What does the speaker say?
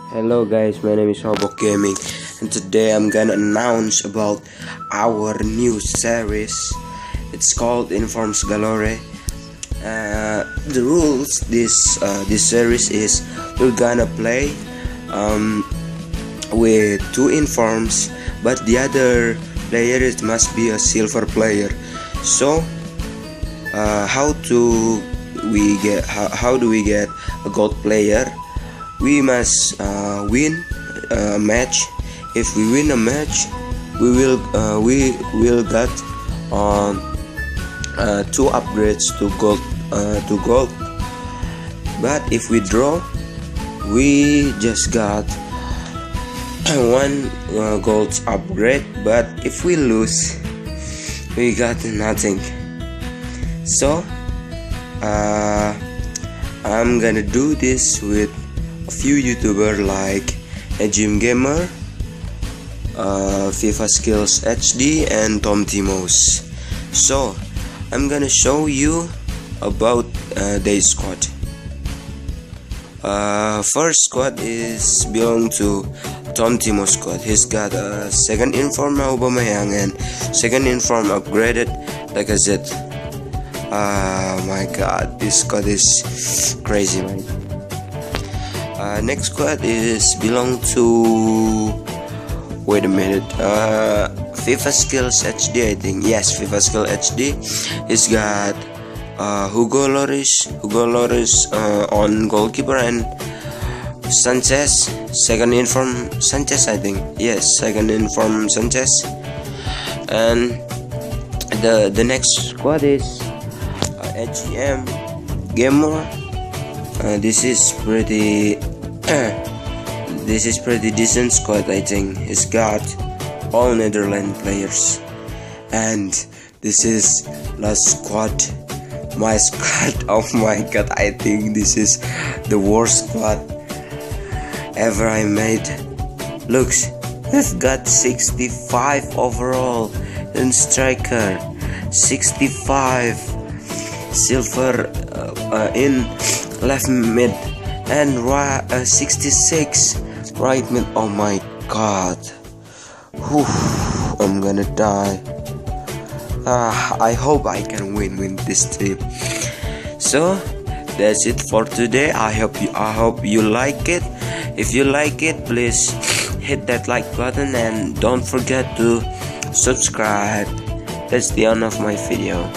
Hello guys, my name is Hobok Gaming, and today I'm gonna announce about our new series. It's called Informs Galore. The rules this series is we're gonna play with two informs, but the other player it must be a silver player. So how do we get a gold player? We must win a match. If we win a match, we will get two upgrades to gold. But if we draw, we just got one gold upgrade. But if we lose, we got nothing. So I'm gonna do this with a few YouTubers like Gym Gamer, FIFA Skills HD, and Tom Timos. So I'm gonna show you about their squad. First squad is belong to Tom Timos squad. He's got a second inform Aubameyang and second inform upgraded Lacazette. My god, this squad is crazy, man. Next squad is belong to, wait a minute, FIFA Skills HD, I think. Yes, FIFA Skill HD. He's got Hugo Lloris on goalkeeper, and Sanchez, second inform Sanchez, I think. Yes, second inform Sanchez. And the next squad is HM Gamer. This is pretty decent squad, I think. It's got all Netherlands players. And this is last squad, my squad. Oh my god, I think this is the worst squad ever I made. Looks, we've got 65 overall in striker, 65 silver in left mid, and 66 right mid. Oh my god. Whew, I'm gonna die. I hope I can win this team. So that's it for today. I hope you like it. If you like it, please hit that like button and don't forget to subscribe. That's the end of my video.